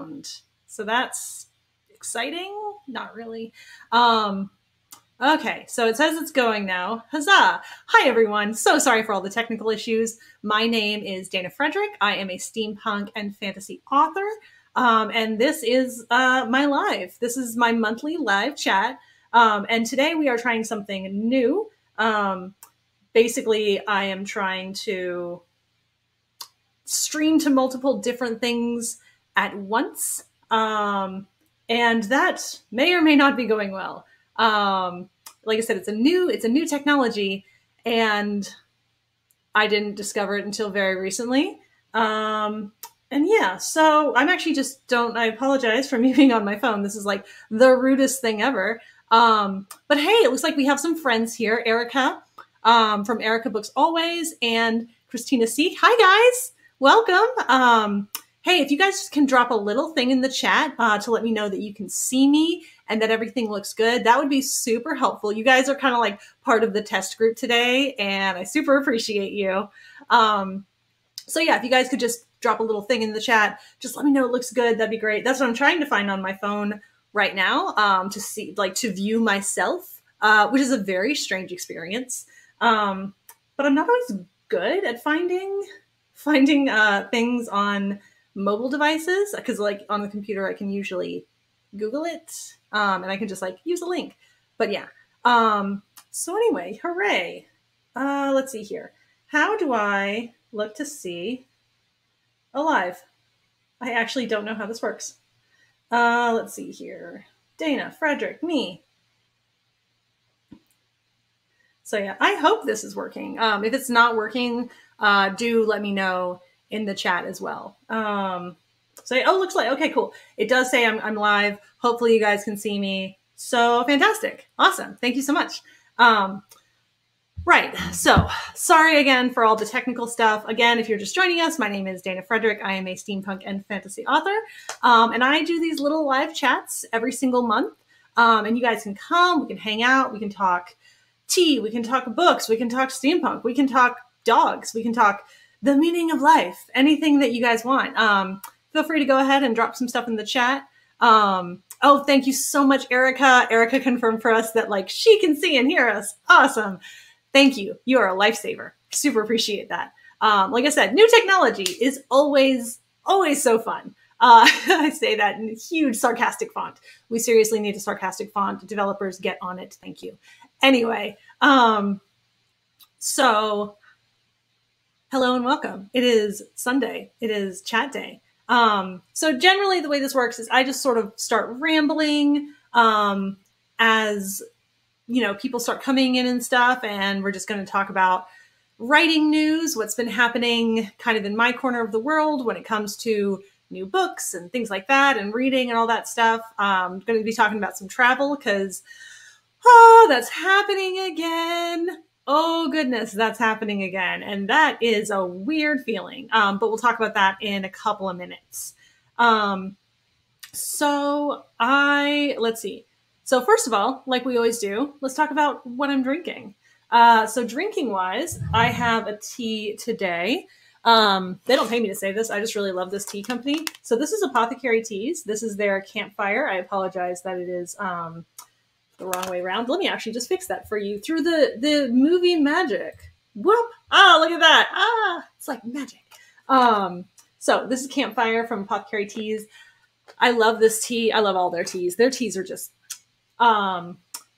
abound. So that's exciting. Not really. Okay, so it says it's going now. Huzzah! Hi, everyone. So sorry for all the technical issues. My name is Dana Frederick. I am a steampunk and fantasy author. And this is my live. This is my monthly live chat. And today we are trying something new. Basically, I am trying to stream to multiple different things at once. And that may or may not be going well. Like I said, it's a new technology, and I didn't discover it until very recently. And yeah, so I'm actually I apologize for me being on my phone. This is like the rudest thing ever. But hey, it looks like we have some friends here. Erica, from Erica Books Always, and Christina C. Hi guys, welcome. Hey, if you guys can drop a little thing in the chat to let me know that you can see me and that everything looks good, that would be super helpful. You guys are kind of like part of the test group today, and I super appreciate you. So yeah, if you guys could just drop a little thing in the chat, just let me know it looks good. That'd be great. That's what I'm trying to find on my phone right now, to see, like, to view myself, which is a very strange experience. But I'm not always good at finding things on mobile devices, because like on the computer I can usually Google it, and I can just like use a link. But yeah, so anyway, hooray. Let's see here. How do I look to see alive? I actually don't know how this works. Let's see here. Dana, Frederick, me. So yeah, I hope this is working. If it's not working, do let me know in the chat as well. So, oh, looks like, okay, cool. It does say I'm live. Hopefully you guys can see me. So fantastic. Awesome. Thank you so much. Right. So sorry again for all the technical stuff. Again, if you're just joining us, my name is Dana Frederick. I am a steampunk and fantasy author. And I do these little live chats every single month. And you guys can come, we can hang out, we can talk tea, we can talk books, we can talk steampunk, we can talk dogs, we can talk the meaning of life, anything that you guys want. Feel free to go ahead and drop some stuff in the chat. Oh, thank you so much, Erica. Erica confirmed for us that like she can see and hear us. Awesome. Thank you. You are a lifesaver. Super appreciate that. Like I said, new technology is always so fun. I say that in huge sarcastic font. We seriously need a sarcastic font. Developers, get on it. Thank you. Anyway, so hello and welcome. It is Sunday. It is chat day. So generally the way this works is I just sort of start rambling, as, you know, people start coming in and stuff, and we're just going to talk about writing news, what's been happening kind of in my corner of the world when it comes to new books and things like that, and reading and all that stuff. I'm going to be talking about some travel because, oh, that's happening again. Oh goodness, that's happening again. And that is a weird feeling. But we'll talk about that in a couple of minutes. Let's see. So first of all, like we always do, let's talk about what I'm drinking. So drinking wise, I have a tea today. They don't pay me to say this. I just really love this tea company. So this is Apothecary Teas. This is their campfire. I apologize that it is, the wrong way around. Let me actually just fix that for you through the movie magic. Whoop! Ah, look at that! Ah, it's like magic. So this is Campfire from Apothecary Teas. I love this tea. I love all their teas. Their teas are just,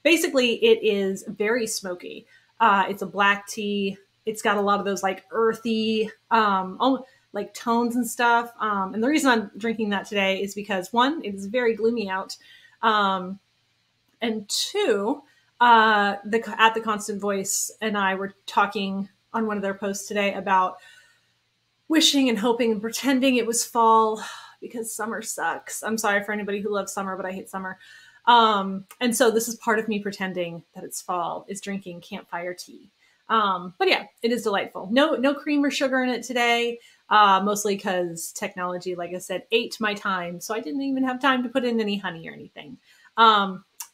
basically it is very smoky. It's a black tea. It's got a lot of those like earthy, like tones and stuff. And the reason I'm drinking that today is because one, it is very gloomy out. And two, at the Constant Voice and I were talking on one of their posts today about wishing and hoping and pretending it was fall because summer sucks. I'm sorry for anybody who loves summer, but I hate summer. And so this is part of me pretending that it's fall, is drinking campfire tea. But yeah, it is delightful. No cream or sugar in it today, mostly because technology, like I said, ate my time. So I didn't even have time to put in any honey or anything.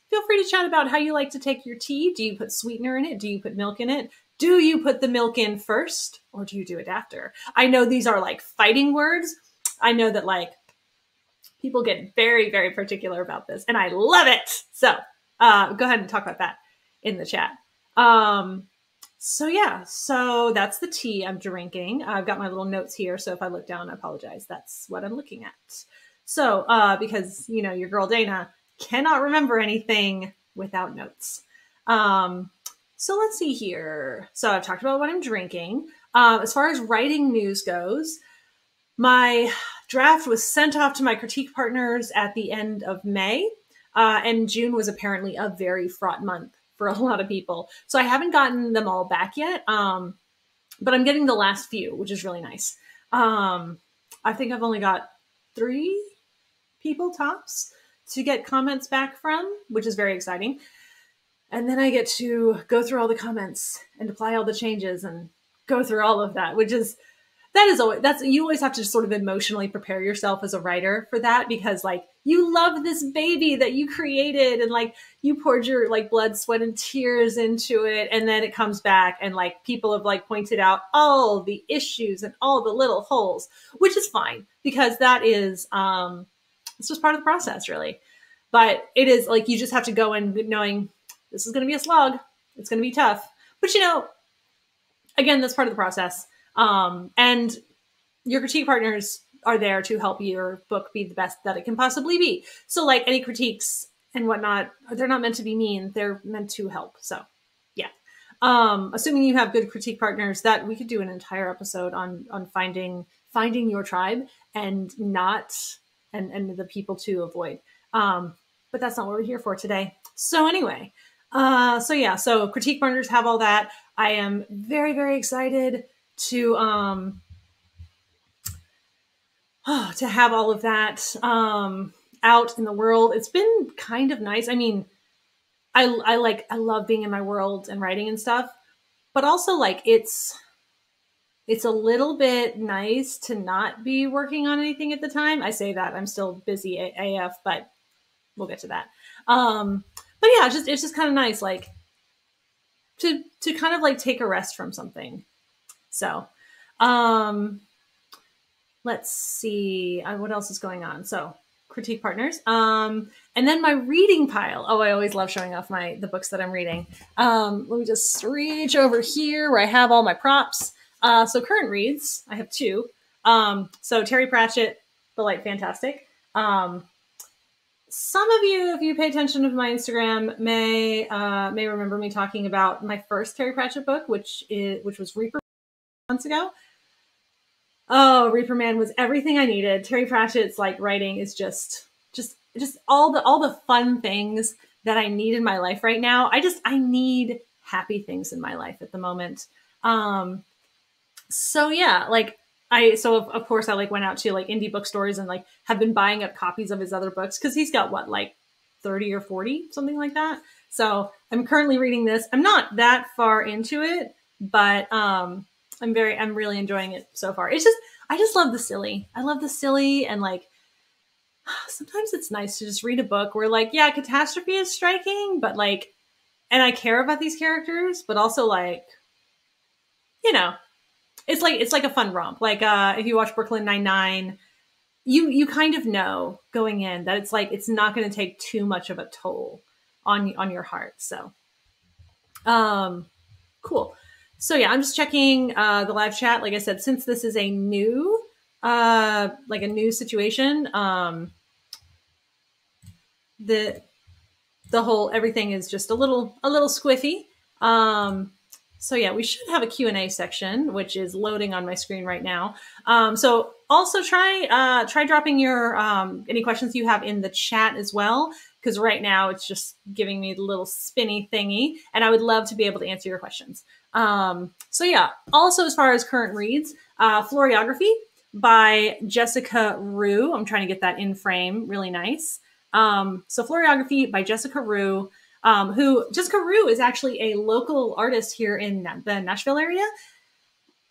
Feel free to chat about how you like to take your tea. Do you put sweetener in it? Do you put milk in it? Do you put the milk in first or do you do it after? I know these are like fighting words. I know that like People get very, very particular about this, and I love it. So go ahead and talk about that in the chat. So yeah, so that's the tea I'm drinking. I've got my little notes here, so if I look down, I apologize. That's what I'm looking at. So because, you know, your girl Dana cannot remember anything without notes. So let's see here. So I've talked about what I'm drinking. As far as writing news goes, my draft was sent off to my critique partners at the end of May, and June was apparently a very fraught month for a lot of people. So I haven't gotten them all back yet, but I'm getting the last few, which is really nice. I think I've only got 3 people tops to get comments back from, which is very exciting. And then I get to go through all the comments and apply all the changes and go through all of that, which is, you always have to sort of emotionally prepare yourself as a writer for that, because like you love this baby that you created and like you poured your like blood, sweat, and tears into it, and then it comes back and like people have like pointed out all the issues and all the little holes, which is fine because that is it's just part of the process, really. But it is like you just have to go in knowing this is going to be a slog, it's going to be tough, but you know, again, that's part of the process. And your critique partners are there to help your book be the best that it can possibly be. So like any critiques and whatnot, they're not meant to be mean. They're meant to help. So yeah. Assuming you have good critique partners, that we could do an entire episode on finding your tribe and the people to avoid. But that's not what we're here for today. So anyway, so critique partners have all that. I am very, very excited to have all of that out in the world. It's been kind of nice. I mean, I love being in my world and writing and stuff, but also like it's a little bit nice to not be working on anything at the time. I say that I'm still busy AF, but we'll get to that. But yeah, it's just kind of nice, like to kind of like take a rest from something. So, let's see what else is going on. So critique partners, and then my reading pile. Oh, I always love showing off the books that I'm reading. Let me just reach over here where I have all my props. So current reads, I have 2. So Terry Pratchett, The Light Fantastic. Some of you, if you pay attention to my Instagram, may remember me talking about my first Terry Pratchett book, which was Reaper months ago. Oh, Reaper Man was everything I needed. Terry Pratchett's like writing is just all the fun things that I need in my life right now. I need happy things in my life at the moment. So yeah, like of course I like went out to like indie bookstores and like have been buying up copies of his other books because he's got what, like 30 or 40, something like that. So I'm currently reading this. I'm not that far into it, but I'm really enjoying it so far. It's just, I just love the silly. I love the silly, and like sometimes it's nice to just read a book where like, yeah, catastrophe is striking, but like, and I care about these characters, but also like, you know, it's like a fun romp. Like if you watch Brooklyn Nine-Nine, you kind of know going in that it's like it's not going to take too much of a toll on your heart. So cool. So yeah, I'm just checking the live chat. Like I said, since this is a new situation, the whole everything is just a little squiffy. So yeah, we should have a Q&A section, which is loading on my screen right now. So also try dropping your any questions you have in the chat as well, because right now it's just giving me the little spinny thingy, and I would love to be able to answer your questions. So yeah, also as far as current reads, Floriography by Jessica Rue. I'm trying to get that in frame really nice. So Floriography by Jessica Rue. Jessica Rue is actually a local artist here in the Nashville area.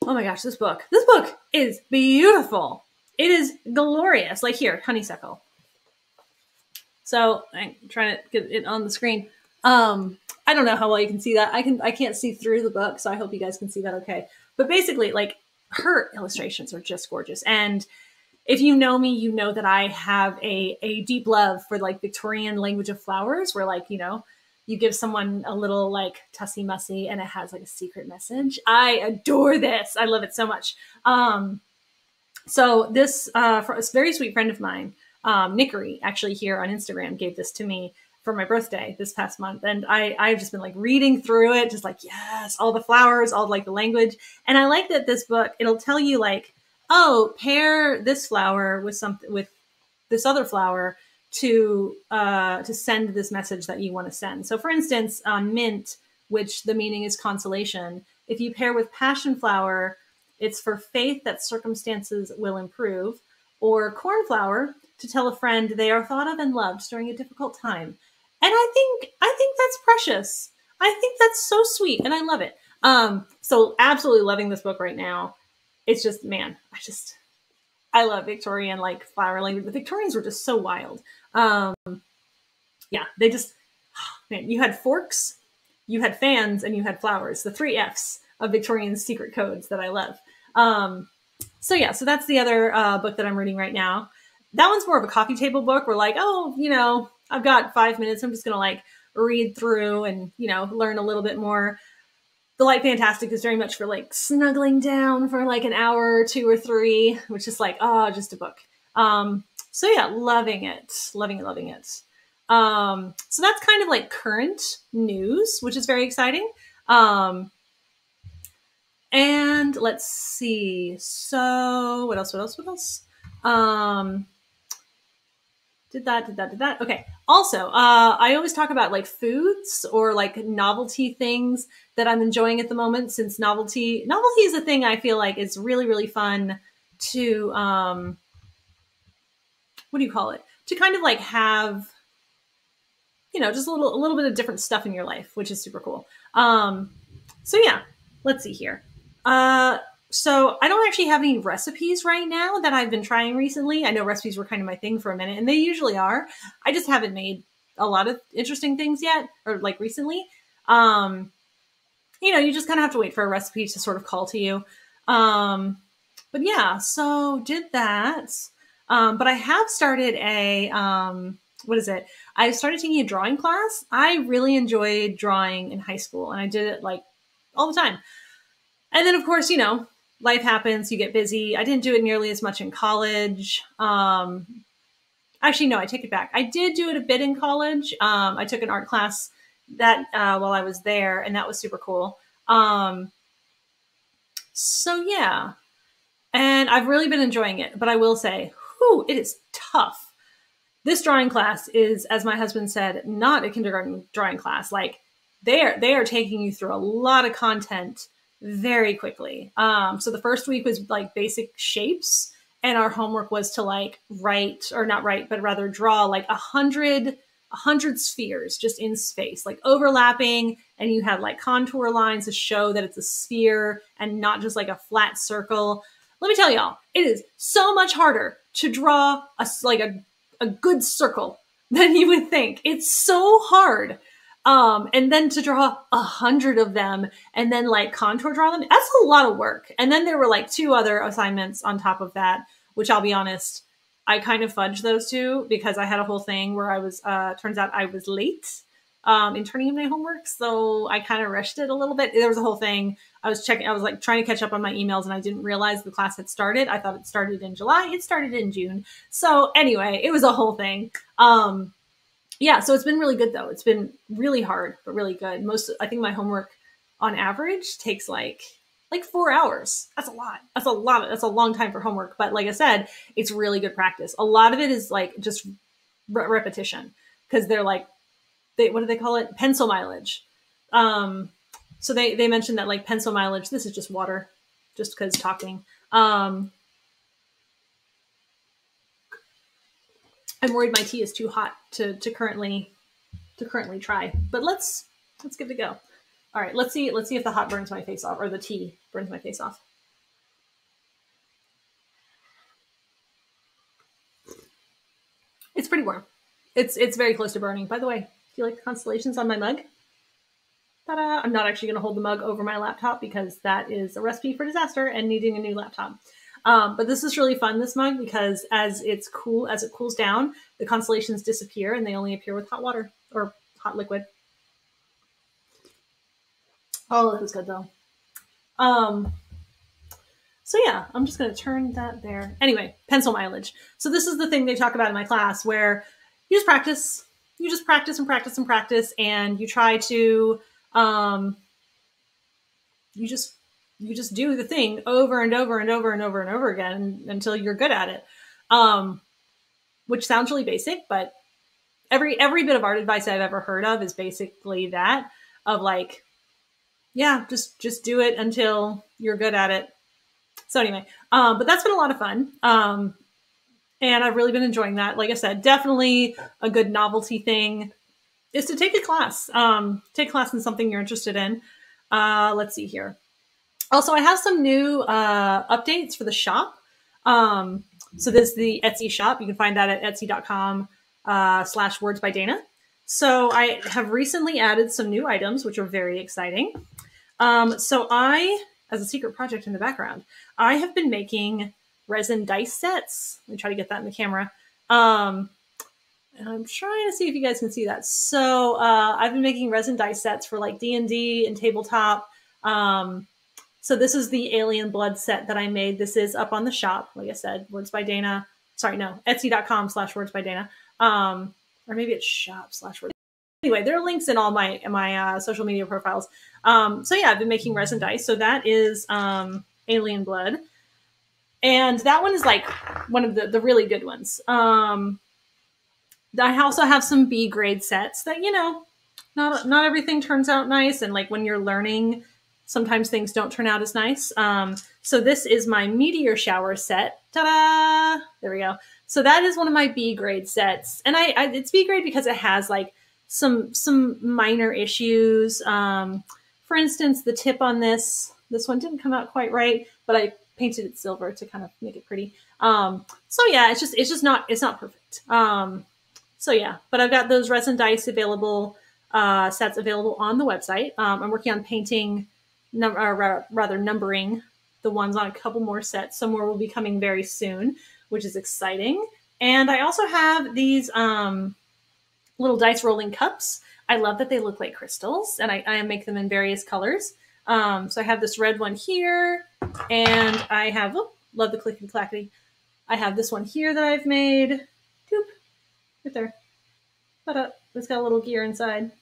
Oh my gosh, this book is beautiful. It is glorious. Like here, honeysuckle. So I'm trying to get it on the screen. I don't know how well you can see that. I can't see through the book, so I hope you guys can see that okay. But basically, like her illustrations are just gorgeous. And if you know me, you know that I have a deep love for like Victorian language of flowers, where like, you know, you give someone a little like tussy mussy and it has like a secret message. I adore this. I love it so much. So this, for a very sweet friend of mine, Nickery, actually here on Instagram, gave this to me for my birthday this past month. And I've just been like reading through it, just like, yes, all the flowers, all like the language. And I like that this book, it'll tell you like, oh, pair this flower with something, with this other flower to send this message that you want to send. So for instance, mint, which the meaning is consolation, if you pair with passion flower, it's for faith that circumstances will improve, or cornflower to tell a friend they are thought of and loved during a difficult time. And I think that's precious. I think that's so sweet, and I love it. So absolutely loving this book right now. It's just, man, I love Victorian like flower language. The Victorians were just so wild. Yeah, they just, man, you had forks, you had fans, and you had flowers. The 3 Fs of Victorian secret codes that I love. So yeah, so that's the other book that I'm reading right now. That one's more of a coffee table book where like, oh, you know, I've got 5 minutes. I'm just going to like read through and, you know, learn a little bit more. The Light Fantastic is very much for like snuggling down for like an hour or 2 or 3, which is like, oh, just a book. So yeah, loving it. Loving it. So that's kind of like current news, which is very exciting. And let's see. So what else? Did that. Okay. Also, I always talk about like foods or like novelty things that I'm enjoying at the moment, since novelty is a thing I feel like is really, really fun to, what do you call it? To kind of like have, you know, just a little bit of different stuff in your life, which is super cool. So yeah, let's see here. So I don't actually have any recipes right now that I've been trying recently. I know recipes were kind of my thing for a minute, and they usually are. I just haven't made a lot of interesting things yet, or like recently. You know, you just kind of have to wait for a recipe to sort of call to you. But yeah, so did that. But I have started a, what is it? I started taking a drawing class. I really enjoyed drawing in high school, and I did it like all the time. And then, of course, you know, life happens, you get busy. I didn't do it nearly as much in college. Actually, no, I take it back. I did do it a bit in college. I took an art class that while I was there, and that was super cool. So yeah, and I've really been enjoying it. But I will say, whew, it is tough. This drawing class is, as my husband said, not a kindergarten drawing class. Like they are taking you through a lot of content very quickly. So the first week was like basic shapes, and our homework was to like write, or not write, but rather draw like 100 spheres just in space, like overlapping, and you had like contour lines to show that it's a sphere and not just like a flat circle. Let me tell y'all, it is so much harder to draw a good circle than you would think. It's so hard. And then to draw 100 of them and then like contour draw them, that's a lot of work. And then there were like 2 other assignments on top of that, which I'll be honest, I kind of fudged those 2 because I had a whole thing where I was, turns out I was late, in turning in my homework. So I kind of rushed it a little bit. There was a whole thing. I was like trying to catch up on my emails, and I didn't realize the class had started. I thought it started in July. It started in June. So anyway, it was a whole thing. Yeah, so it's been really good though. It's been really hard, but really good. I think my homework on average takes like 4 hours. That's a lot. That's a long time for homework. But like I said, it's really good practice. A lot of it is like just repetition, because they're like, what do they call it? Pencil mileage. So they mentioned that like pencil mileage, this is just water, just because talking. I'm worried my tea is too hot to currently try, but let's give it a go. All right, let's see if the hot burns my face off, or the tea burns my face off. It's pretty warm. It's very close to burning. By the way, do you like the constellations on my mug? Ta-da! I'm not actually going to hold the mug over my laptop because that is a recipe for disaster and needing a new laptop. But this is really fun, this mug, because as it cools down, the constellations disappear and they only appear with hot water or hot liquid. Oh, that was good though. So yeah, I'm just going to turn that there. Anyway, pencil mileage. So this is the thing they talk about in my class, where you just practice. You just practice and practice and practice, and you try to, you just do the thing over and over and over and over and over again until you're good at it. Which sounds really basic, but every bit of art advice I've ever heard of is basically that, of like, yeah, just do it until you're good at it. So anyway, but that's been a lot of fun. And I've really been enjoying that. Like I said, definitely a good novelty thing is to take a class. Take a class in something you're interested in. Let's see here. Also, I have some new updates for the shop. So this is the Etsy shop. You can find that at etsy.com/wordsbydana. So I have recently added some new items, which are very exciting. So I, as a secret project in the background, I have been making resin dice sets. Let me try to get that in the camera. And I'm trying to see if you guys can see that. So I've been making resin dice sets for like D&D and tabletop. So this is the Alien Blood set that I made. This is up on the shop. Like I said, Words by Dana. Sorry, no, etsy.com/wordsbydana. Or maybe it's shop/words. Anyway, there are links in all my social media profiles. So yeah, I've been making resin dice. So that is Alien Blood. And that one is like one of the really good ones. I also have some B grade sets that, you know, not everything turns out nice. And like when you're learning, sometimes things don't turn out as nice. So this is my meteor shower set. Ta-da! There we go. So that is one of my B grade sets. And it's B grade because it has like some minor issues. For instance, the tip on this one didn't come out quite right, but I painted it silver to kind of make it pretty. So yeah, it's not perfect. So yeah, but I've got those resin dice available, sets available on the website. I'm working on painting, numbering the ones on a couple more sets. Some more will be coming very soon, which is exciting. And I also have these little dice rolling cups. I love that they look like crystals, and I make them in various colors. So I have this red one here, and I have, love the clickety clackety. I have this one here that I've made. Doop, right there. It's got a little gear inside.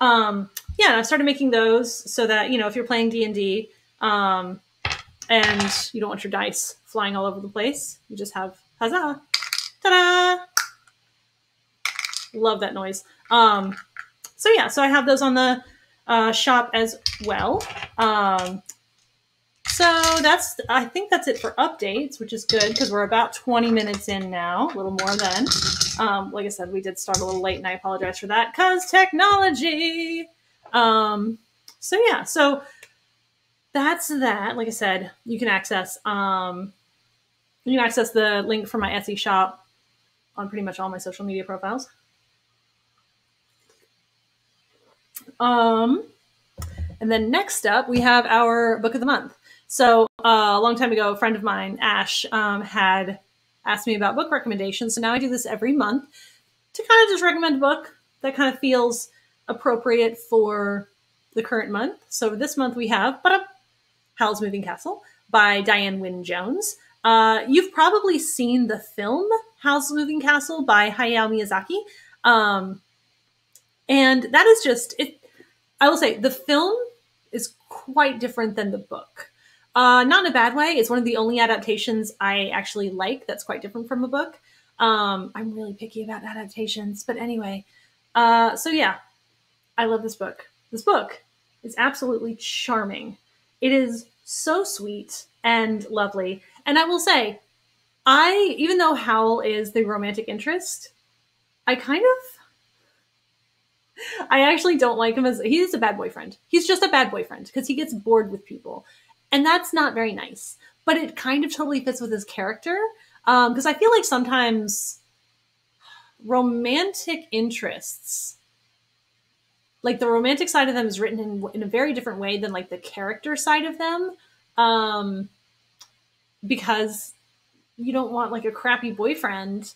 Yeah, and I've started making those so that, you know, if you're playing D&D, and you don't want your dice flying all over the place, you just have, huzzah, ta-da! Love that noise. So yeah, so I have those on the shop as well. So I think that's it for updates, which is good because we're about 20 minutes in now, a little more than. Like I said, we did start a little late, and I apologize for that because technology. So yeah, so that's that. Like I said, you can access the link for my Etsy shop on pretty much all my social media profiles. And then next up, we have our book of the month. So a long time ago, a friend of mine, Ash, had asked me about book recommendations. So now I do this every month to kind of just recommend a book that kind of feels appropriate for the current month. So this month we have Howl's Moving Castle by Diane Wynne Jones. You've probably seen the film Howl's Moving Castle by Hayao Miyazaki. And that is just it. I will say the film is quite different than the book. Not in a bad way. It's one of the only adaptations I actually like that's quite different from a book. I'm really picky about adaptations, but anyway. So yeah, I love this book. This book is absolutely charming. It is so sweet and lovely. And I will say, even though Howl is the romantic interest, I actually don't like him he's a bad boyfriend. He's just a bad boyfriend because he gets bored with people. And that's not very nice. But it kind of totally fits with his character. Because I feel like sometimes romantic interests, like the romantic side of them is written in a very different way than like the character side of them. because you don't want like a crappy boyfriend.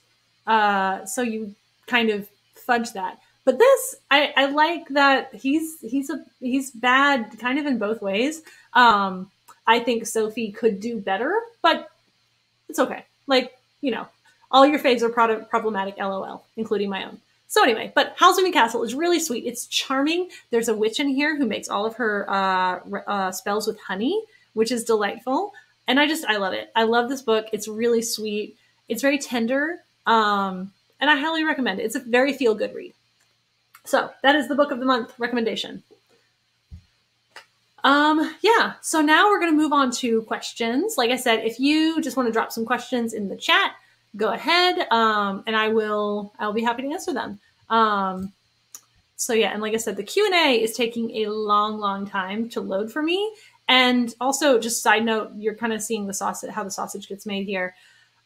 So you kind of fudge that. But this, I like that he's bad kind of in both ways. I think Sophie could do better, but it's okay. Like, you know, all your faves are problematic, LOL, including my own. So anyway, but Howl's Moving Castle is really sweet. It's charming. There's a witch in here who makes all of her spells with honey, which is delightful. And I love it. I love this book. It's really sweet. It's very tender. And I highly recommend it. It's a very feel-good read. So that is the book of the month recommendation. Yeah, so now we're going to move on to questions. Like I said, if you just want to drop some questions in the chat, go ahead, and I'll be happy to answer them. So yeah, and like I said, the Q&A is taking a long time to load for me. And also, just side note, you're kind of seeing the sausage, how the sausage gets made here.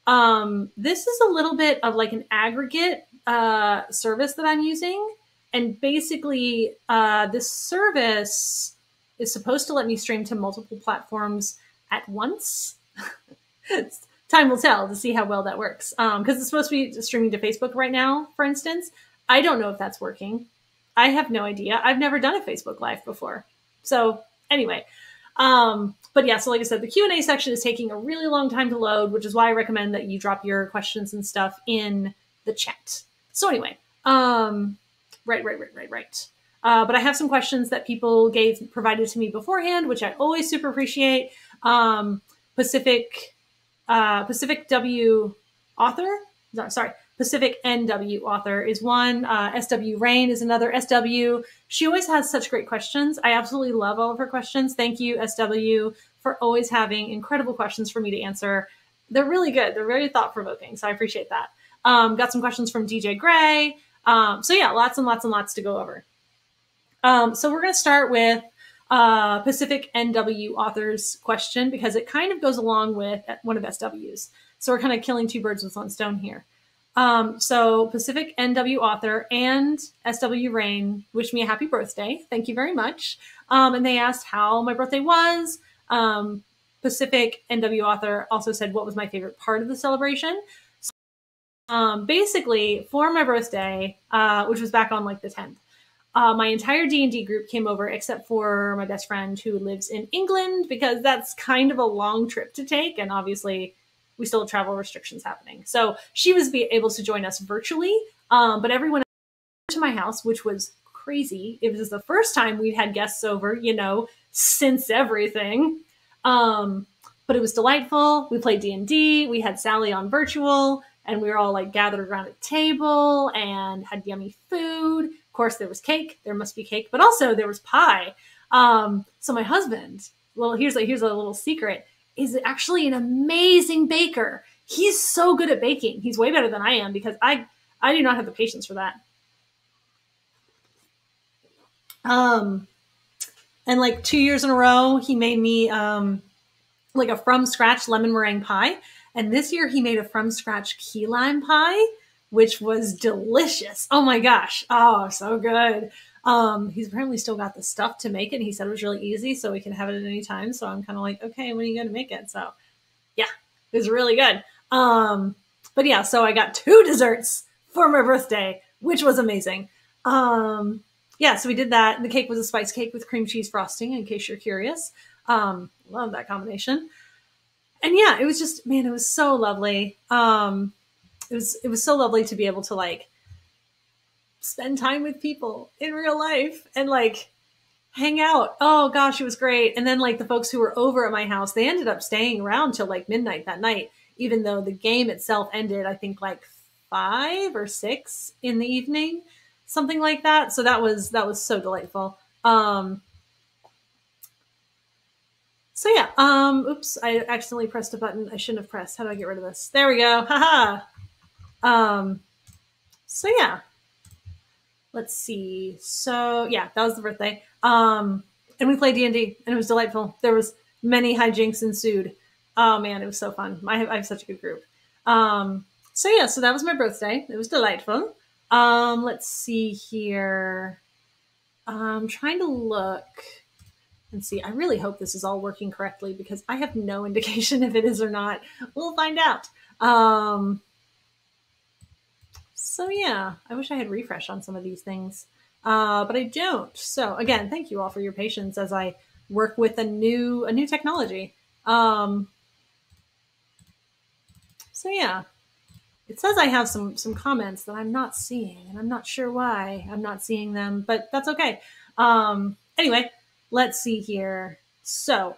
This is a little bit of like an aggregate service that I'm using. And basically, this service is supposed to let me stream to multiple platforms at once. Time will tell to see how well that works. Because it's supposed to be streaming to Facebook right now, for instance. I don't know if that's working. I have no idea. I've never done a Facebook Live before. So anyway, but yeah, so like I said, the Q&A section is taking a really long time to load, which is why I recommend that you drop your questions and stuff in the chat. So anyway, right. But I have some questions that people provided to me beforehand, which I always super appreciate. Pacific W author, sorry, Pacific NW author is one. SW Rain is another. SW, she always has such great questions. I absolutely love all of her questions. Thank you, SW, for always having incredible questions for me to answer. They're really good. They're very thought-provoking, so I appreciate that. Got some questions from DJ Gray. So yeah, lots and lots to go over. So we're going to start with Pacific NW author's question because it kind of goes along with one of SW's. So we're kind of killing two birds with one stone here. So Pacific NW author and SW Rain wish me a happy birthday. Thank you very much. And they asked how my birthday was. Pacific NW author also said what was my favorite part of the celebration. Basically, for my birthday, which was back on like the 10th, my entire D&D group came over except for my best friend who lives in England because that's kind of a long trip to take. And obviously we still have travel restrictions happening. So she was able to join us virtually. But everyone went to my house, which was crazy. It was the first time we'd had guests over, you know, since everything. But it was delightful. We played D&D. We had Sally on virtual and we were all like gathered around a table and had yummy food. Of course, there was cake. There must be cake, but also there was pie. So my husband, well, here's a little secret, is actually an amazing baker. He's so good at baking. He's way better than I am because I do not have the patience for that. And like 2 years in a row, he made me like a from scratch lemon meringue pie. And this year he made a from scratch key lime pie, which was delicious. Oh my gosh. Oh, so good. He's apparently still got the stuff to make it. And he said it was really easy, so we can have it at any time. So I'm kind of like, okay, when are you going to make it? So yeah, it was really good. But yeah, so I got 2 desserts for my birthday, which was amazing. Yeah, so we did that. The cake was a spice cake with cream cheese frosting, in case you're curious. Love that combination. And yeah, it was just, man, it was so lovely. It was so lovely to be able to like spend time with people in real life and like hang out. Oh gosh, it was great. And then like the folks who were over at my house, they ended up staying around till like midnight that night, even though the game itself ended, I think like 5 or 6 in the evening, something like that. So that was so delightful. So yeah, oops, I accidentally pressed a button I shouldn't have pressed. How do I get rid of this? There we go. Haha. So yeah, let's see. So yeah, that was the birthday. And we played D&D and it was delightful. There was many hijinks ensued. Oh man, it was so fun. I have such a good group. So yeah, so that was my birthday. It was delightful. Let's see here. I'm trying to look and see. I really hope this is all working correctly because I have no indication if it is or not. We'll find out. So yeah, I wish I had refresh on some of these things, but I don't. So again, thank you all for your patience as I work with a new technology. So yeah, it says I have some comments that I'm not seeing, and I'm not sure why I'm not seeing them, but that's okay. Anyway, let's see here. So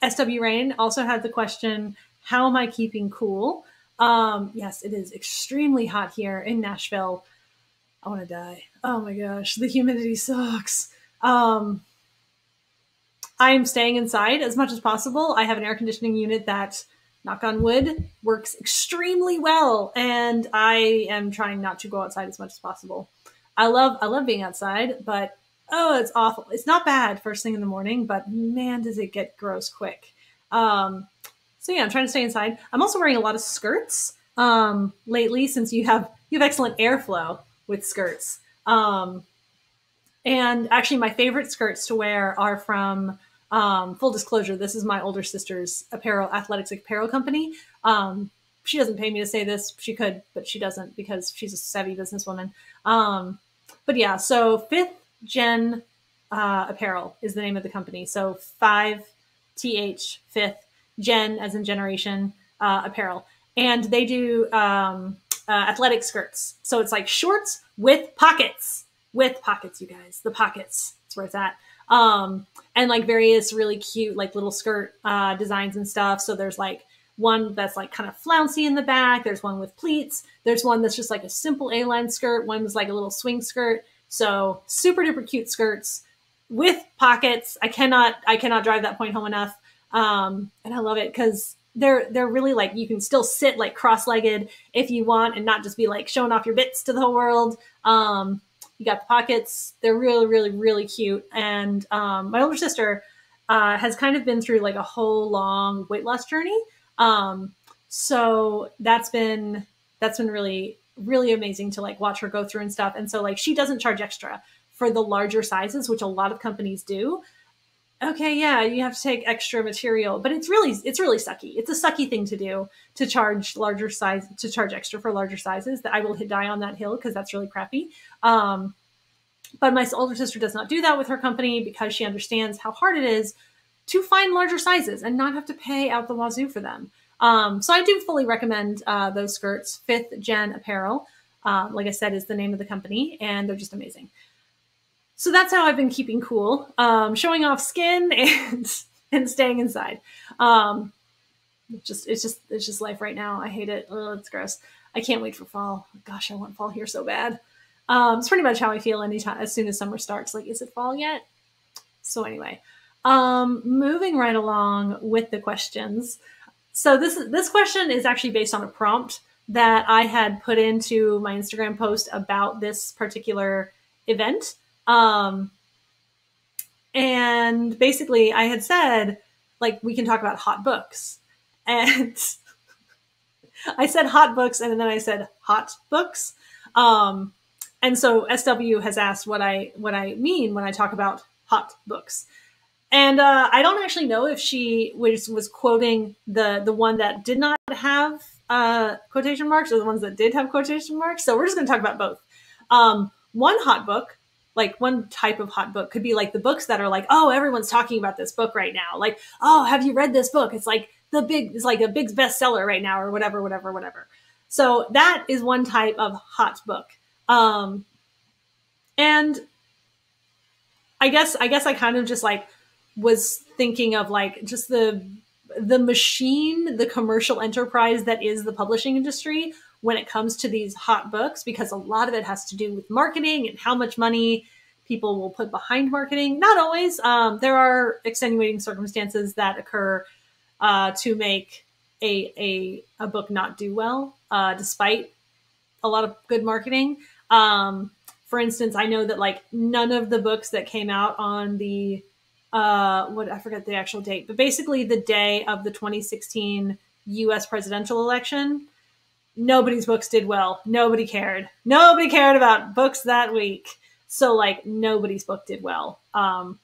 SW Rain also had the question, how am I keeping cool? Yes, it is extremely hot here in Nashville. I want to die. Oh my gosh, the humidity sucks. I'm staying inside as much as possible. I have an air conditioning unit that, knock on wood, works extremely well, and I am trying not to go outside as much as possible. I love being outside, but oh, it's awful. It's not bad first thing in the morning, but man, does it get gross quick. So yeah, I'm trying to stay inside. I'm also wearing a lot of skirts lately, since you have excellent airflow with skirts. And actually, my favorite skirts to wear are from, full disclosure, this is my older sister's athletics apparel company. She doesn't pay me to say this. She could, but she doesn't because she's a savvy businesswoman. But yeah, so 5th Gen Apparel is the name of the company. So 5th, 5th, Gen as in generation, apparel. And they do athletic skirts. So it's like shorts with pockets. With pockets, you guys. The pockets. That's where it's at. And like various really cute like little skirt designs and stuff. So there's like one that's like kind of flouncy in the back. There's one with pleats. There's one that's just like a simple A-line skirt. One's like a little swing skirt. So super duper cute skirts with pockets. I cannot drive that point home enough. And I love it because they're really like, you can still sit like cross-legged if you want and not just be like showing off your bits to the whole world. You got the pockets. They're really, really, really cute. And my older sister has kind of been through like a whole long weight loss journey. So that's been really, really amazing to like watch her go through and stuff. And so like she doesn't charge extra for the larger sizes, which a lot of companies do. Okay, yeah, you have to take extra material, but it's really sucky. It's a sucky thing to do, to charge extra for larger sizes. That I will die on that hill because that's really crappy. But my older sister does not do that with her company because she understands how hard it is to find larger sizes and not have to pay out the wazoo for them. So I do fully recommend those skirts. 5th Gen Apparel, like I said, is the name of the company, and they're just amazing. So that's how I've been keeping cool, showing off skin and staying inside. It's just life right now. I hate it. Oh, it's gross. I can't wait for fall. Gosh, I want fall here so bad. It's pretty much how I feel anytime as soon as summer starts. Like, is it fall yet? So anyway, moving right along with the questions. So this question is actually based on a prompt that I had put into my Instagram post about this particular event. And basically I had said, like, we can talk about hot books, and I said hot books. And then I said hot books. And so SW has asked what I mean when I talk about hot books. And, I don't actually know if she was quoting the one that did not have, quotation marks, or the ones that did have quotation marks. So we're just going to talk about both. One hot book, like one type of hot book, could be like the books that are like, oh, everyone's talking about this book right now. Like, oh, have you read this book? It's like it's like a big bestseller right now, or whatever. So that is one type of hot book. And I guess I kind of just like was thinking of like just the machine, the commercial enterprise that is the publishing industry when it comes to these hot books, because a lot of it has to do with marketing and how much money people will put behind marketing. Not always. There are extenuating circumstances that occur to make a book not do well, despite a lot of good marketing. For instance, I know that like none of the books that came out on the I forget the actual date, but basically the day of the 2016 US presidential election, nobody's books did well. Nobody cared. Nobody cared about books that week. So like nobody's book did well on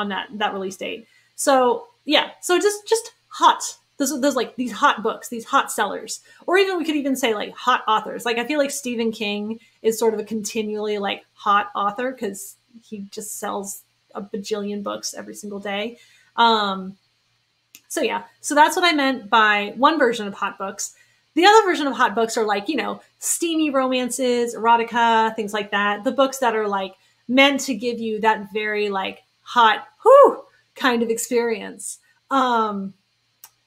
on that release date. So yeah, so just hot. Those like these hot books, these hot sellers, or even we could even say like hot authors. Like I feel like Stephen King is sort of a continually like hot author because he just sells a bajillion books every single day. So yeah, so that's what I meant by one version of hot books. The other version of hot books are like, you know, steamy romances, erotica, things like that. The books that are like meant to give you that very like hot, whoo kind of experience.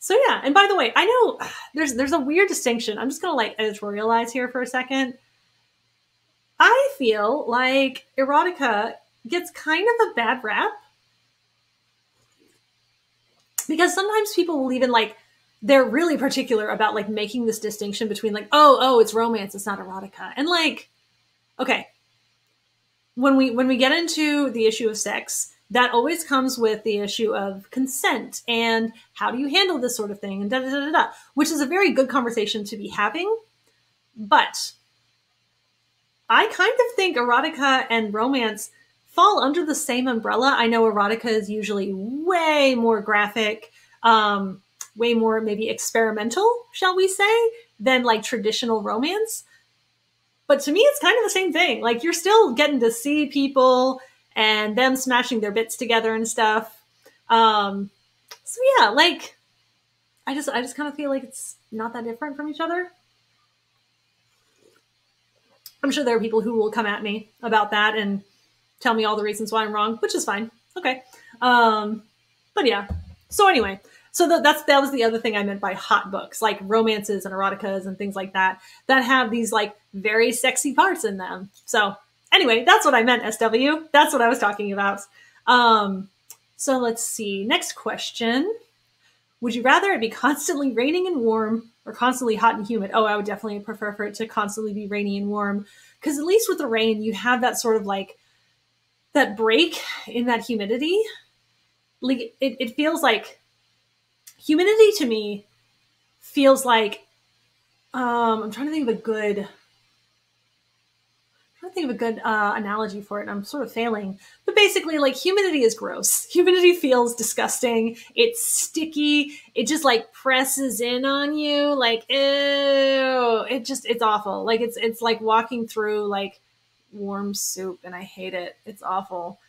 So yeah, and by the way, I know there's a weird distinction. I'm just gonna like editorialize here for a second. I feel like erotica gets kind of a bad rap because sometimes people will even like they're really particular about like making this distinction between like oh it's romance, it's not erotica, and like okay, when we get into the issue of sex, that always comes with the issue of consent and how do you handle this sort of thing and da da da da, which is a very good conversation to be having. But I kind of think erotica and romance fall under the same umbrella. I know erotica is usually way more graphic, way more maybe experimental, shall we say, than like traditional romance. But to me, it's kind of the same thing. Like you're still getting to see people and them smashing their bits together and stuff. So yeah, like I just kind of feel like it's not that different from each other. I'm sure there are people who will come at me about that and tell me all the reasons why I'm wrong, which is fine. Okay. But yeah. So anyway, so that was the other thing I meant by hot books, like romances and eroticas and things like that have these like very sexy parts in them. So anyway, that's what I meant, SW. That's what I was talking about. So let's see. Next question. Would you rather it be constantly raining and warm or constantly hot and humid? Oh, I would definitely prefer for it to constantly be rainy and warm. Because at least with the rain, you have that sort of like that break in that humidity. Like it feels like humidity to me feels like I'm trying to think of a good analogy for it, and I'm sort of failing. But basically, like awful is gross. Humidity feels disgusting. It's sticky. It just like presses in on you. Like, ew. It's awful. Like it's like walking through like warm soup, and I hate it. It's awful.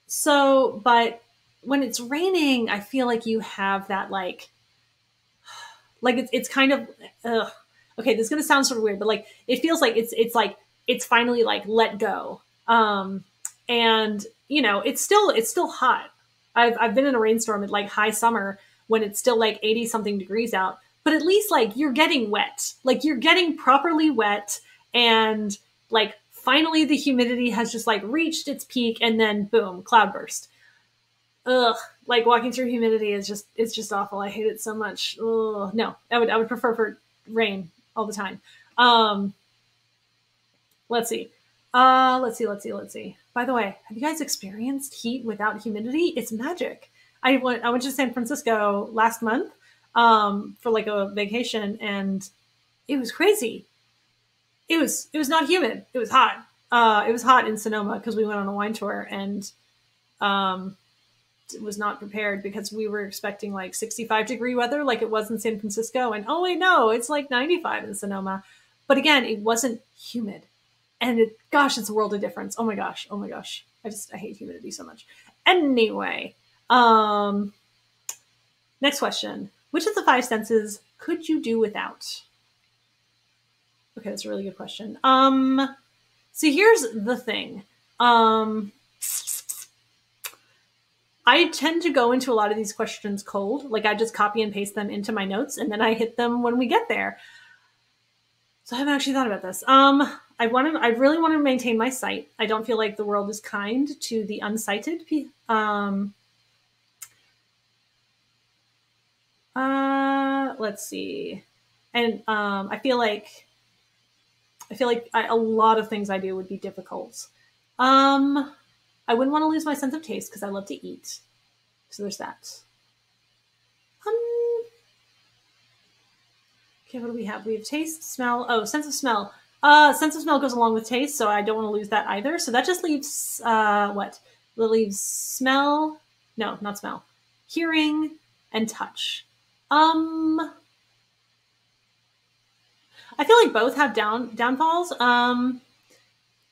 So, but when it's raining, I feel like you have that like it's kind of, okay, this is going to sound sort of weird, but like, it feels like it's finally like let go. And you know, it's still hot. I've been in a rainstorm at like high summer when it's still like 80 something degrees out, but at least like you're getting wet, like you're getting properly wet, and like finally the humidity has just like reached its peak, and then boom, cloudburst. Ugh, like walking through humidity is it's just awful. I hate it so much. Ugh, no, I would prefer for rain all the time. Let's see. Let's see. By the way, have you guys experienced heat without humidity? It's magic. I went to San Francisco last month for like a vacation, and it was crazy. It was not humid. It was hot. It was hot in Sonoma because we went on a wine tour, and was not prepared because we were expecting like 65-degree weather like it was in San Francisco, and oh wait, no, it's like 95 in Sonoma. But again, it wasn't humid, and gosh, it's a world of difference. Oh my gosh. I hate humidity so much. Anyway, next question. Which of the 5 senses could you do without? Okay, that's a really good question. So here's the thing. I tend to go into a lot of these questions cold. Like I just copy and paste them into my notes, and then I hit them when we get there. So I haven't actually thought about this. I really want to maintain my sight. I don't feel like the world is kind to the unsighted. Let's see. And I feel like a lot of things I do would be difficult. I wouldn't want to lose my sense of taste because I love to eat. So there's that. Okay, what do we have? We have taste, smell. Oh, sense of smell. Sense of smell goes along with taste, so I don't want to lose that either. So that just leaves what? That leaves smell. No, not smell. Hearing and touch. I feel like both have downfalls.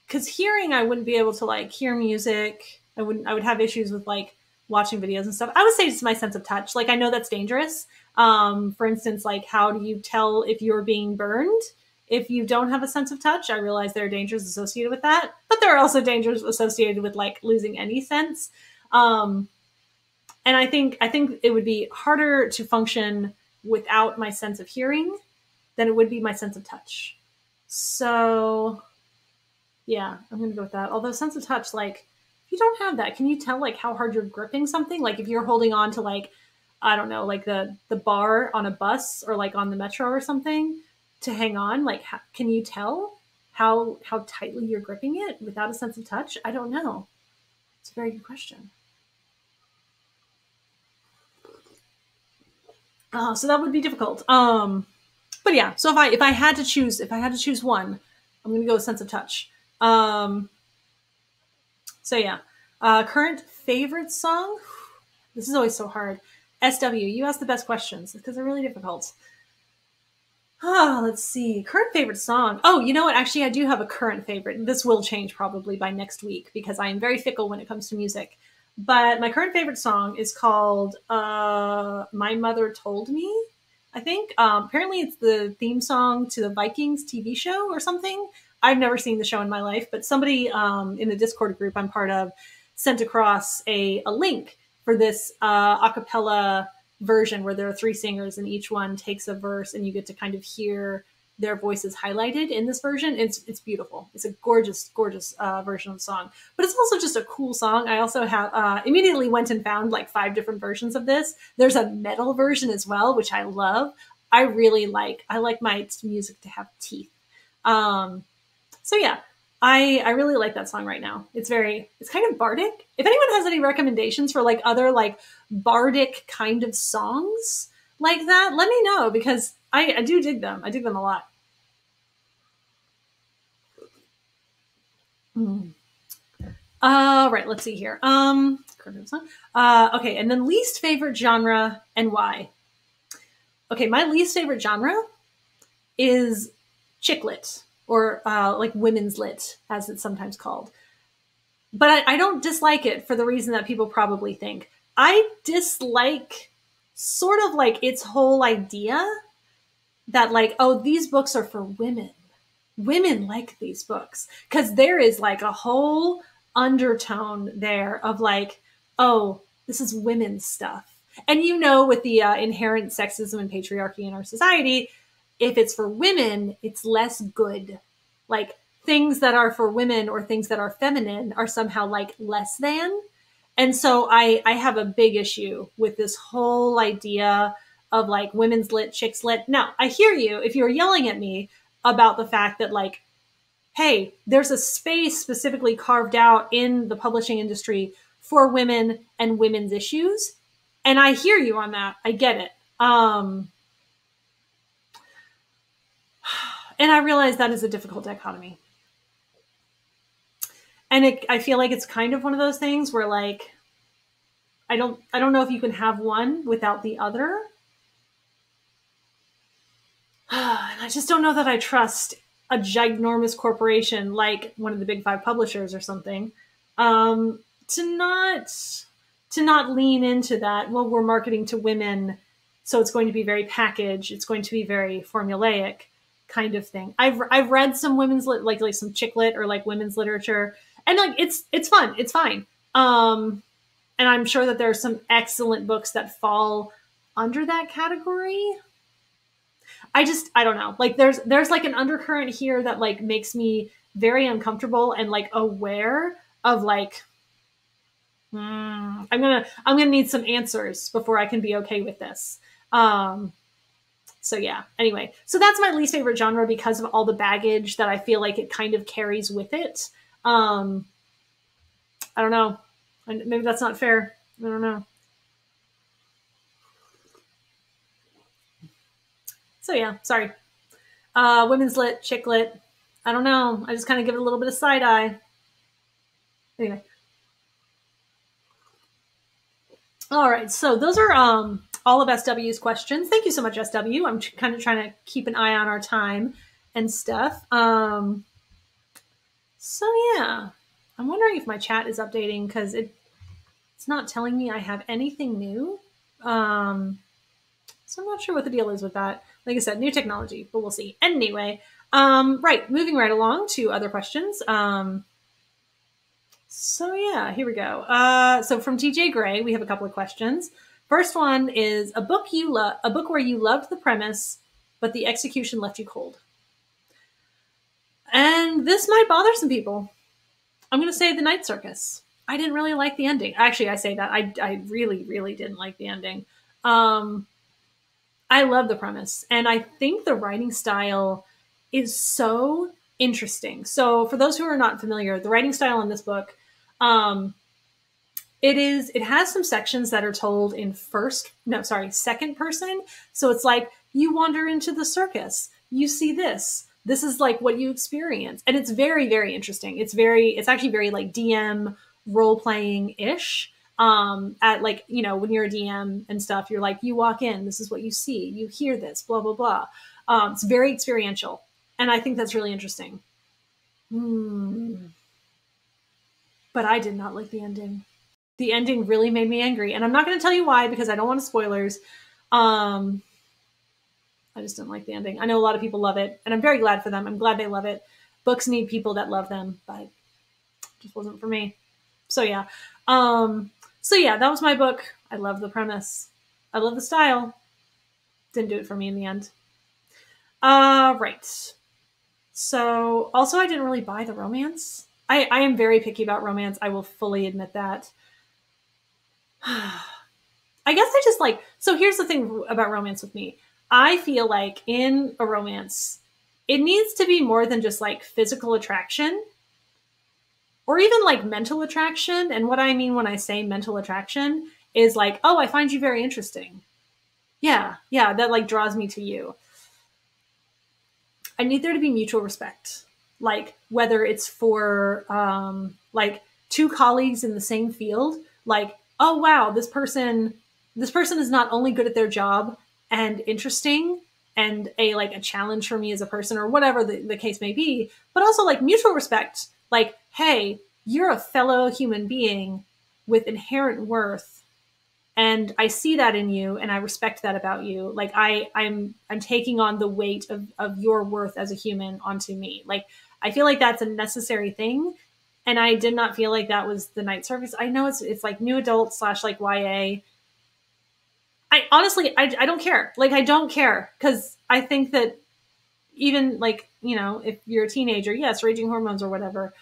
Because hearing, I wouldn't be able to like hear music. I would have issues with like watching videos and stuff. I would say it's my sense of touch. Like I know that's dangerous. For instance, like how do you tell if you're being burned if you don't have a sense of touch? I realize there are dangers associated with that, but there are also dangers associated with like losing any sense. And I think it would be harder to function without my sense of hearing than it would be my sense of touch. So yeah, I'm gonna go with that. Although sense of touch, like if you don't have that, can you tell like how hard you're gripping something? Like if you're holding on to like, I don't know, like the bar on a bus or like on the metro or something to hang on, like can you tell how tightly you're gripping it without a sense of touch? I don't know. It's a very good question. So that would be difficult. But yeah, so if I had to choose one, I'm gonna go with sense of touch. So yeah, current favorite song. This is always so hard. SW, you ask the best questions because they're really difficult. Let's see. Current favorite song. Oh, you know what? Actually, I do have a current favorite. This will change probably by next week because I am very fickle when it comes to music. But my current favorite song is called My Mother Told Me, I think. Apparently, it's the theme song to the Vikings TV show or something. I've never seen the show in my life, but somebody in the Discord group I'm part of sent across a link for this a cappella version where there are 3 singers and each one takes a verse and you get to kind of hear their voices highlighted in this version. It's beautiful. It's a gorgeous version of the song, but it's also just a cool song. I also have immediately went and found like 5 different versions of this. There's a metal version as well, which I love. I like my music to have teeth. So yeah, I really like that song right now. It's kind of bardic. If anyone has any recommendations for like other like bardic kind of songs like that, let me know because I do dig them. I dig them a lot. Right, let's see here. Okay, and then least favorite genre and why. Okay, my least favorite genre is chick lit or like women's lit, as it's sometimes called. But I don't dislike it for the reason that people probably think. I dislike sort of like its whole idea that like, oh, these books are for women. Women like these books because there is like a whole undertone there of like, oh, this is women's stuff. And you know, with the inherent sexism and patriarchy in our society, if it's for women, it's less good. Like things that are for women or things that are feminine are somehow like less than. And so I have a big issue with this whole idea of like women's lit, chicks lit. Now, I hear you if you're yelling at me about the fact that like, hey, there's a space specifically carved out in the publishing industry for women and women's issues. And I hear you on that. I get it. And I realize that is a difficult dichotomy. And I feel like it's kind of one of those things where like, I don't know if you can have one without the other. And I just don't know that I trust a ginormous corporation like one of the big 5 publishers or something to not lean into that. Well, we're marketing to women, so it's going to be very packaged. It's going to be very formulaic kind of thing. I've read some women's like some chick lit or like women's literature, and like it's fun. It's fine. And I'm sure that there are some excellent books that fall under that category. I don't know. Like there's like an undercurrent here that like makes me very uncomfortable and like aware of like, I'm gonna need some answers before I can be okay with this. So yeah, anyway, so that's my least favorite genre because of all the baggage that I feel like it kind of carries with it. I don't know. Maybe that's not fair. I don't know. So yeah, sorry. Women's lit, chick lit. I don't know. I just kind of give it a little bit of side eye. Anyway. All right, so those are all of SW's questions. Thank you so much, SW. I'm kind of trying to keep an eye on our time and stuff. So yeah, I'm wondering if my chat is updating because it's not telling me I have anything new. So I'm not sure what the deal is with that. Like I said, new technology, but we'll see. Anyway, right, moving right along to other questions. So yeah, here we go. So from TJ Gray, we have a couple of questions. First one is a book where you loved the premise, but the execution left you cold. And this might bother some people. I'm going to say The Night Circus. I didn't really like the ending. Actually, I say that. I really, really didn't like the ending. I love the premise. And I think the writing style is so interesting. So for those who are not familiar, the writing style in this book, it has some sections that are told in second person. So it's like you wander into the circus, you see this is like what you experience. And it's very, very interesting. It's actually very like DM role playing ish. At like, when you're a DM and stuff, you're like, you walk in, this is what you see, you hear this, blah, blah, blah. It's very experiential. And I think that's really interesting. But I did not like the ending. The ending really made me angry. And I'm not going to tell you why, because I don't want spoilers. I just didn't like the ending. I know a lot of people love it, and I'm very glad for them. I'm glad they love it. Books need people that love them, but it just wasn't for me. So yeah. That was my book. I love the premise. I love the style. Didn't do it for me in the end. Right. So also I didn't really buy the romance. I am very picky about romance. I will fully admit that. I guess I just so here's the thing about romance with me. I feel like in a romance, it needs to be more than just like physical attraction or even like mental attraction. And what I mean when I say mental attraction is like, oh, I find you very interesting. Yeah, that like draws me to you. I need there to be mutual respect. Like whether it's for like two colleagues in the same field, like, oh wow, this person is not only good at their job and interesting and a challenge for me as a person or whatever the case may be, but also like mutual respect. Like, hey, you're a fellow human being with inherent worth, and I see that in you, and I respect that about you. Like I'm taking on the weight of your worth as a human onto me. Like I feel like that's a necessary thing, and I did not feel like that was the Night Circus. I know it's like new adult / like YA. I honestly, I don't care. Like, I don't care because I think that even like, if you're a teenager, yes, raging hormones or whatever,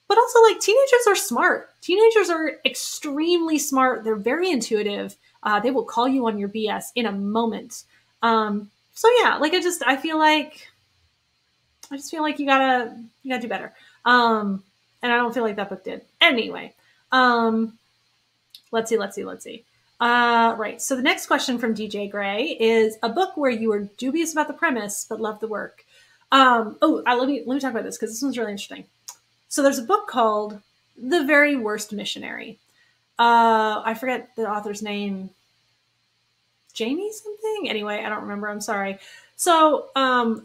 but also like teenagers are smart. Teenagers are extremely smart. They're very intuitive. They will call you on your BS in a moment. So yeah, like I just feel like you gotta do better. And I don't feel like that book did. Anyway, let's see. Right. So the next question from DJ Gray is a book where you were dubious about the premise, but loved the work. Let me talk about this because this one's really interesting. So there's a book called The Very Worst Missionary. I forget the author's name. Jamie something? Anyway, I don't remember. I'm sorry. So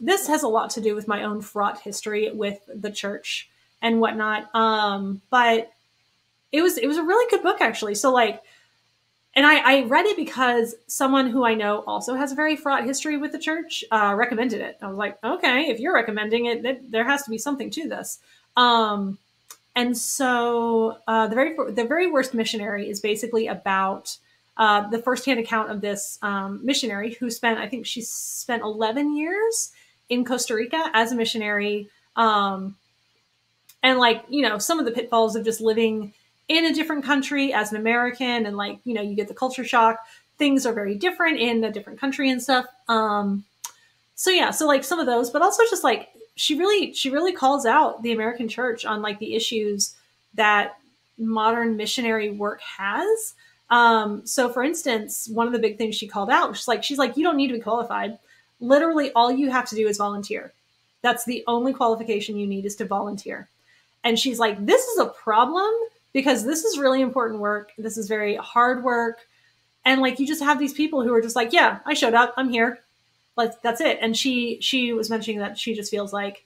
this has a lot to do with my own fraught history with the church and whatnot. But it was a really good book, actually. So and I read it because someone who I know also has a very fraught history with the church recommended it. I was like, okay, if you're recommending it, there has to be something to this. And so the very worst missionary is basically about the firsthand account of this missionary who she spent 11 years in Costa Rica as a missionary. And some of the pitfalls of just living in a different country as an American, and you get the culture shock. Things are very different in a different country and stuff. So some of those, but also just she really calls out the American church on the issues that modern missionary work has. So for instance, one of the big things she called out, she's like, you don't need to be qualified. Literally all you have to do is volunteer. That's the only qualification you need, is to volunteer. And she's like, this is a problem because this is really important work. This is very hard work. And like, you just have these people who are just like, yeah, I showed up, I'm here, like, that's it. And she was mentioning that she just feels like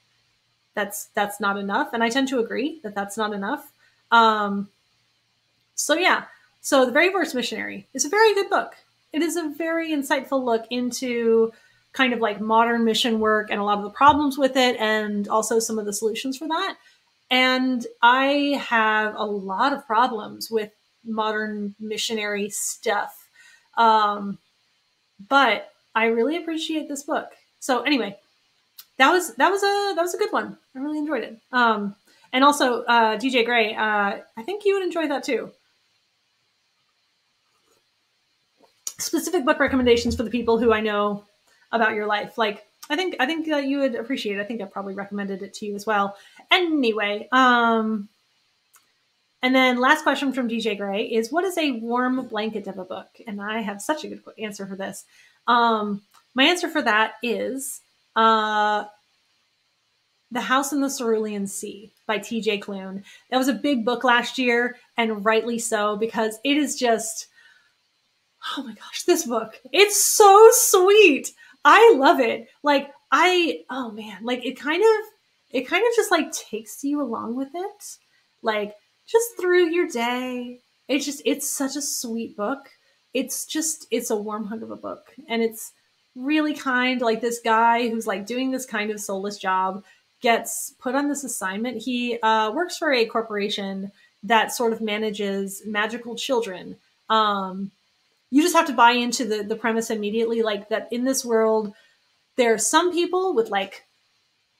that's not enough, and I tend to agree that that's not enough. So yeah, so The Very First Missionary is a very good book. It is a very insightful look into kind of like modern mission work and a lot of the problems with it, and also some of the solutions for that. And I have a lot of problems with modern missionary stuff. But I really appreciate this book. So anyway, that was a good one. I really enjoyed it. And also DJ Gray, I think you would enjoy that too. Specific book recommendations for the people who I know about your life. Like, I think that you would appreciate it. I think I probably recommended it to you as well. Anyway, and then last question from DJ Gray is, what is a warm blanket of a book? And I have such a good answer for this. My answer for that is The House in the Cerulean Sea by TJ Klune. That was a big book last year, and rightly so, because it is just, oh my gosh, this book. It's so sweet. I love it. Like, oh man, like it kind of just like takes you along with it. Like, just through your day. It's such a sweet book. It's a warm hug of a book. And it's really kind. Like, this guy who's like doing this kind of soulless job gets put on this assignment. He works for a corporation that sort of manages magical children. You just have to buy into the premise immediately, like that in this world, there are some people with like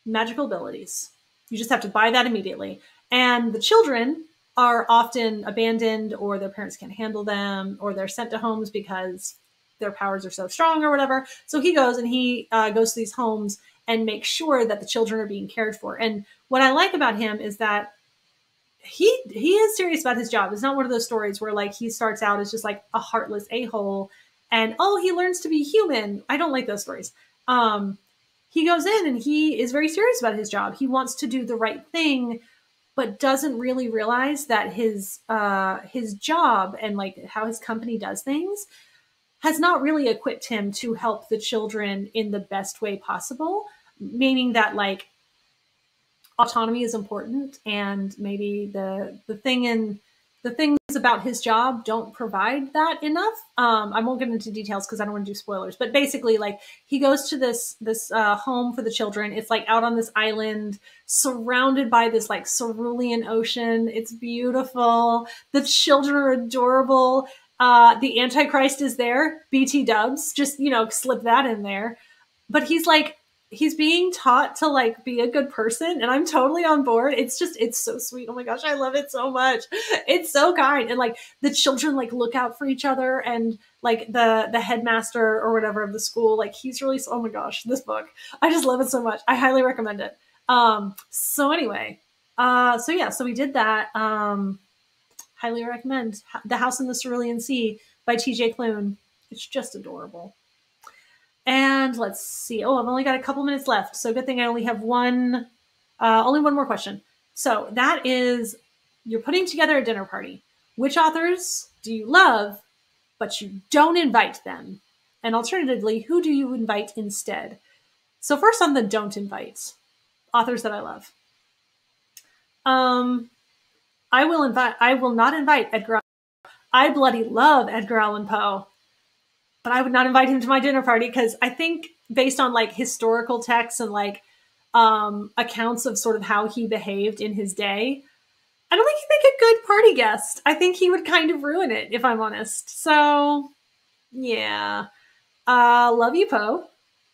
magical abilities. You just have to buy that immediately. And the children are often abandoned, or their parents can't handle them, or they're sent to homes because their powers are so strong or whatever. So he goes and he goes to these homes and makes sure that the children are being cared for. And what I like about him is that he is serious about his job. It's not one of those stories where like he starts out as just like a heartless a-hole and he learns to be human. I don't like those stories. He goes in and he is very serious about his job. He wants to do the right thing, but doesn't really realize that his job and like how his company does things has not really equipped him to help the children in the best way possible. Meaning that like autonomy is important, and maybe the things about his job don't provide that enough. I won't get into details because I don't want to do spoilers, but basically like he goes to this home for the children. It's like out on this island surrounded by this like cerulean ocean. It's beautiful. The children are adorable. The Antichrist is there. BT dubs, just, slip that in there. But he's being taught to like be a good person, and I'm totally on board. It's so sweet. Oh my gosh, I love it so much. It's so kind. And like the children like look out for each other, and like the headmaster or whatever of the school, like he's really, oh my gosh, this book, I just love it so much. I highly recommend it. So anyway, so we did that. Highly recommend The House in the Cerulean Sea by TJ Klune. It's just adorable. And let's see. Oh, I've only got a couple minutes left. So good thing I only have only one more question. So that is, you're putting together a dinner party. Which authors do you love, but you don't invite them? And alternatively, who do you invite instead? So first on the don't invite, authors that I love. I will not invite Edgar Allan Poe. I bloody love Edgar Allan Poe. But I would not invite him to my dinner party because I think based on like historical texts and like accounts of sort of how he behaved in his day, I don't think he'd make a good party guest. I think he would kind of ruin it, if I'm honest. So yeah, love you, Poe.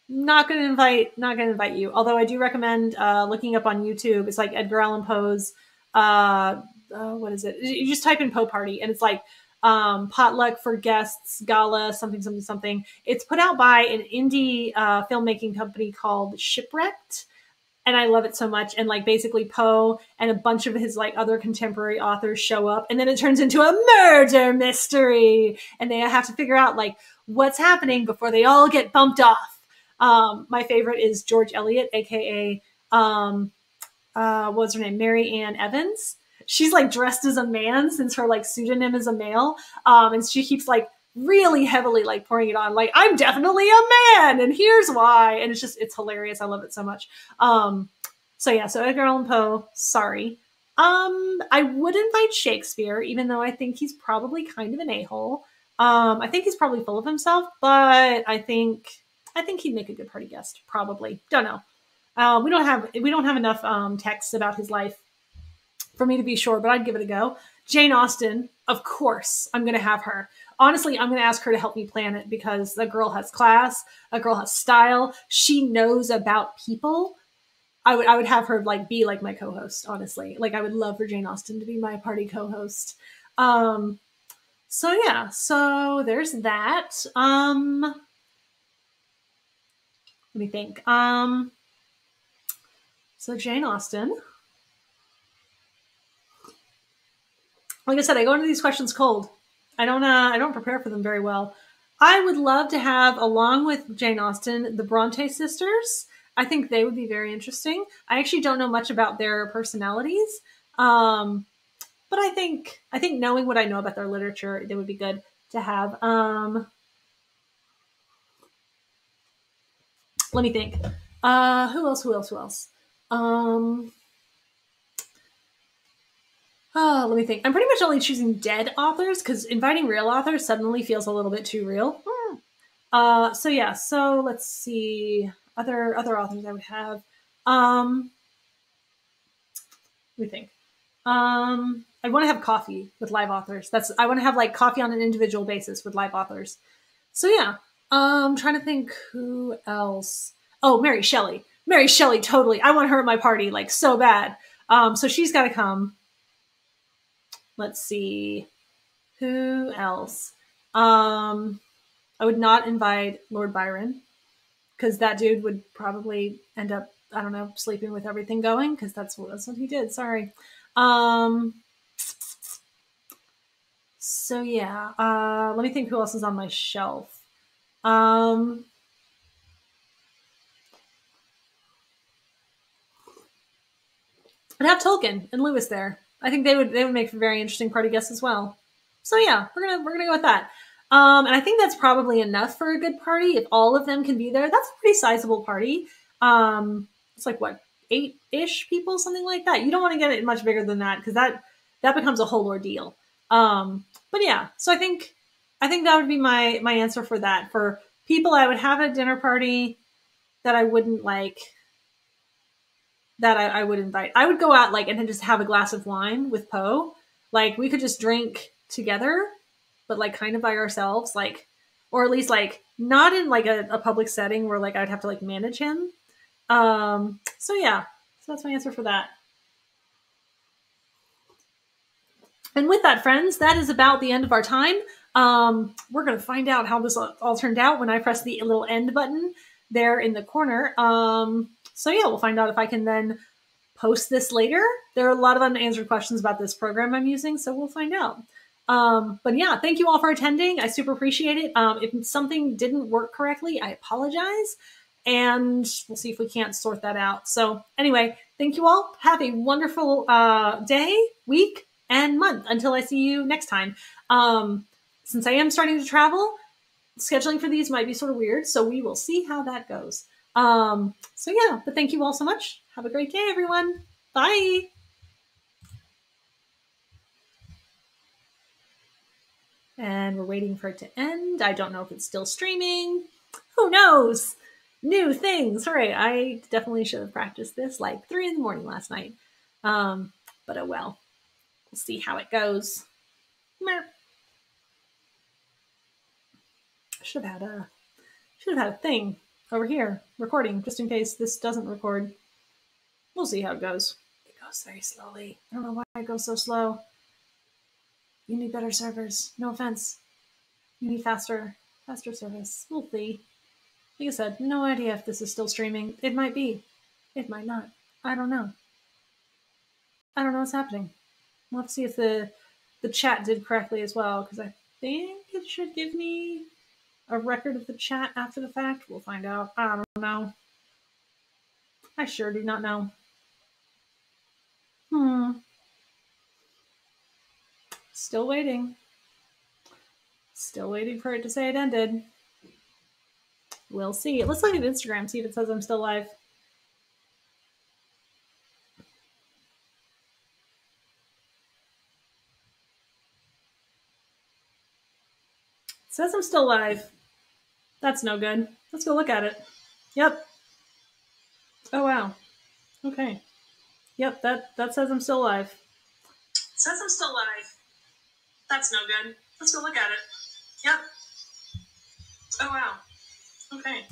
Not gonna invite you. Although I do recommend looking up on YouTube. It's like Edgar Allan Poe's what is it? You just type in Poe party, and it's like potluck for guests, gala, something. It's put out by an indie filmmaking company called Shipwrecked, and I love it so much. And like basically Poe and a bunch of his like other contemporary authors show up, and then it turns into a murder mystery, and they have to figure out like what's happening before they all get bumped off. My favorite is George Eliot, aka what's her name, Mary Ann Evans. She's like dressed as a man since her like pseudonym is a male. And she keeps like really heavily like pouring it on, like, I'm definitely a man and here's why. And it's hilarious. I love it so much. So yeah, so Edgar Allan Poe, sorry. I would invite Shakespeare, even though I think he's probably kind of an a-hole. I think he's probably full of himself, but I think he'd make a good party guest. Probably, don't know. We don't have enough text about his life for me to be sure, but I'd give it a go. Jane Austen, of course, I'm going to have her. Honestly, I'm going to ask her to help me plan it because the girl has class, a girl has style. She knows about people. I would have her like be like my co-host, honestly. Like I would love for Jane Austen to be my party co-host. So yeah, so there's that. Let me think. So Jane Austen. Like I said, I go into these questions cold. I don't prepare for them very well. I would love to have, along with Jane Austen, the Bronte sisters. I think they would be very interesting. I actually don't know much about their personalities, but I think knowing what I know about their literature, they would be good to have. Let me think. Who else? Oh, let me think. I'm pretty much only choosing dead authors because inviting real authors suddenly feels a little bit too real. So yeah, so let's see. Other authors I would have. Let me think. I want to have coffee with live authors. I want to have like coffee on an individual basis with live authors. So yeah, I'm trying to think who else. Oh, Mary Shelley. Mary Shelley, totally. I want her at my party, like so bad. So she's got to come. Let's see. Who else? I would not invite Lord Byron because that dude would probably end up, I don't know, sleeping with everything going because that's what he did. Sorry. So yeah, let me think who else is on my shelf. I'd have Tolkien and Lewis there. I think they would make for very interesting party guests as well. So yeah, we're gonna go with that. And I think that's probably enough for a good party. If all of them can be there, that's a pretty sizable party. It's like what, 8-ish people, something like that. You don't want to get it much bigger than that because that becomes a whole ordeal. But yeah, so I think that would be my answer for that. For people I would have a dinner party that I wouldn't like, that I would invite. I would go out like and then just have a glass of wine with Poe. Like we could just drink together, but like kind of by ourselves, like, or at least like not in like a public setting where like I'd have to like manage him. So yeah, so that's my answer for that. And with that, friends, that is about the end of our time. We're going to find out how this all turned out when I press the little end button there in the corner. So yeah, we'll find out if I can then post this later. There are a lot of unanswered questions about this program I'm using, so we'll find out. But yeah, thank you all for attending. I super appreciate it. If something didn't work correctly, I apologize. And we'll see if we can't sort that out. So anyway, thank you all. Have a wonderful day, week, and month until I see you next time. Since I am starting to travel, scheduling for these might be sort of weird, so we will see how that goes. So yeah, but thank you all so much. Have a great day, everyone. Bye. And we're waiting for it to end. I don't know if it's still streaming. Who knows? New things. Right. I definitely should have practiced this like 3 a.m. last night. But oh well. We'll see how it goes. I should have had a thing over here recording just in case this doesn't record. We'll see how it goes. It goes very slowly. I don't know why it goes so slow. You need better servers. No offense. You need faster service. We'll see. Like I said, no idea if this is still streaming. It might be. It might not. I don't know. I don't know what's happening. We'll have to see if the chat did correctly as well, because I think it should give me a record of the chat after the fact. We'll find out. I don't know. I sure do not know. Still waiting. Still waiting for it to say it ended. We'll see. Let's look at Instagram, see if it says I'm still live. It says I'm still live. That's no good. Let's go look at it. Yep. Oh, wow. Okay. Yep, that says I'm still live. It says I'm still live. That's no good. Let's go look at it. Yep. Oh, wow. Okay.